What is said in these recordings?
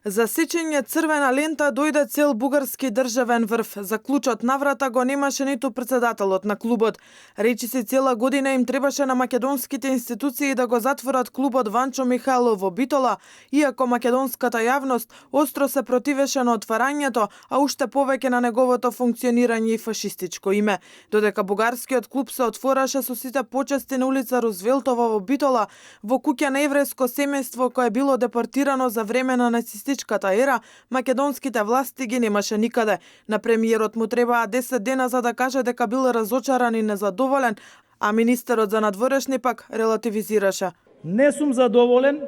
За сечење црвена лента дојде цел бугарски државен врв. За клучот на врата го немаше ниту председателот на клубот. Речи се цела година им требаше на македонските институции да го затворат клубот Ванчо Михајлов во Битола, иако македонската јавност остро се противеше на отварањето, а уште повеќе на неговото функционирање и фашистичко име. Додека бугарскиот клуб се отвораше со сите почести на улица Рузвелтова во Битола, во куќа на еврејско семејство кое било депортирано за време на нацистичката ера, македонските власти ги немаше никаде. На премиерот му требаа 10 дена за да каже дека бил разочаран и незадоволен, а министерот за надворешни пак релативизираше. Не сум задоволен,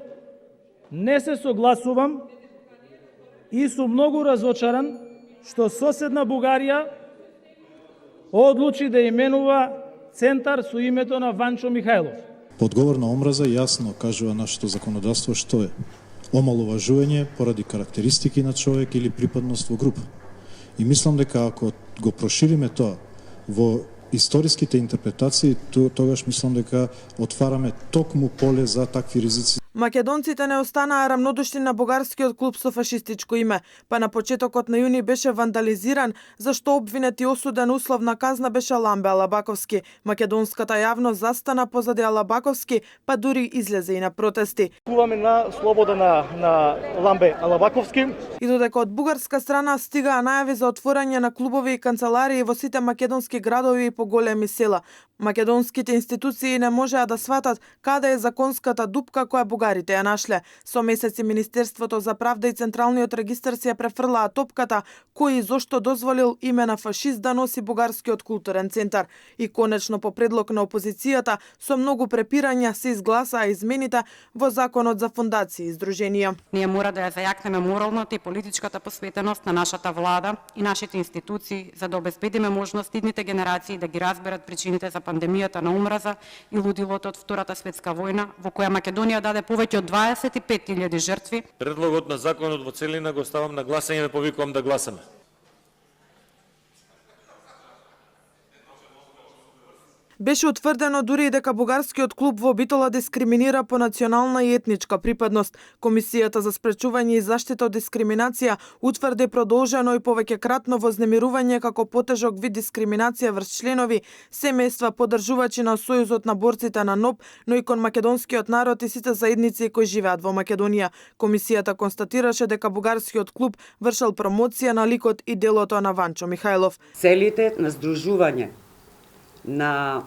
не се согласувам и сум многу разочаран што соседна Бугарија одлучи да именува центар со името на Ванчо Михајлов. По одговор на омраза јасно кажува нашето законодавство што е омаловажување поради карактеристики на човек или припадност во група. И мислам дека ако го прошириме тоа во историските интерпретации, тогаш мислам дека отвараме токму поле за такви ризици. Македонците не останаа рамнодушни на бугарскиот клуб со фашистичко име, па на почетокот на јуни беше вандализиран, зашто обвинет и осуден условна казна беше Ламбе Алабаковски. Македонската јавност застана позади Алабаковски, па дури излезе и на протести. Куваме на слобода на Ламбе Алабаковски. И додека од бугарска страна стигаа најави за отворање на клубови и канцеларии во сите македонски градови и поголеми села, македонските институции не можеа да сватат каде е законската дупка која бугарите ја нашле. Со месеци Министерството за правда и Централниот регистар си ја префрлаа топката кој и зошто дозволил име на фашист да носи бугарскиот културен центар. И конечно по предлог на опозицијата со многу препирања се изгласаа измените во Законот за фондации и здруженија. Ние мора да ја зајакнеме моралната и политичката посветеност на нашата влада и нашите институции за да обезбедиме можност идните генерации да ги разберат причините за пандемијата на омраза и лудилото од Втората светска војна, во која Македонија даде повеќе од 25.000 жртви. Предлогот на законот во целина го ставам на гласање и ве повикувам да гласаме. Беше утврдено дури и дека бугарскиот клуб во Битола дискриминира по национална и етничка припадност. Комисијата за спречување и заштита од дискриминација утврди продолжено и повеќекратно вознемирување како потежок вид дискриминација врз членови, семејства, поддржувачи на Сојузот на борците на НОБ, но и кон македонскиот народ и сите заедници кои живеат во Македонија. Комисијата констатираше дека бугарскиот клуб вршел промоција на ликот и делото на Ванчо Михајлов. Целите на здружување на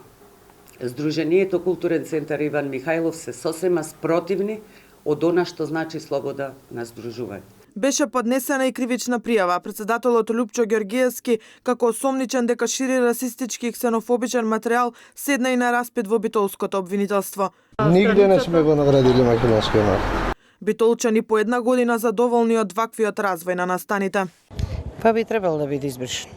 Сдруженијето Културен центар Иван Михајлов се сосема спротивни од она што значи слобода на здружување. Беше поднесена и кривична пријава. Председателот Лјупчо Ѓоргиевски, како осомничен дека шири расистички и ксенофобичен материјал, седна и на распит во битолското обвинителство. Нигде не сме го наградили македонскиот народ. Битолчани по една година задоволни од ваквиот развој на настаните. Па би требало да биде избришен.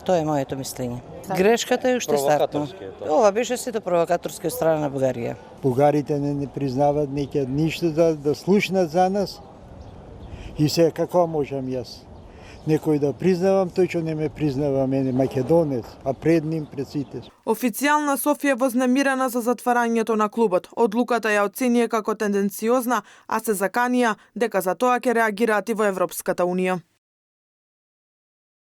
Тоа е моето мислење. Грешката е уште стартно. Ова беше сето провокаторски од страна на Бугарија. Бугарите не признават неќе ништо да слушнат за нас. И се како можам јас? Некој да признавам, тој што не ме признава мене македонец, а пред ним пред сите. Официјална Софија вознемирена за затварањето на клубот. Одлуката ја оценија како тенденциозна, а се заканија дека за тоа ќе реагираат и во Европската унија.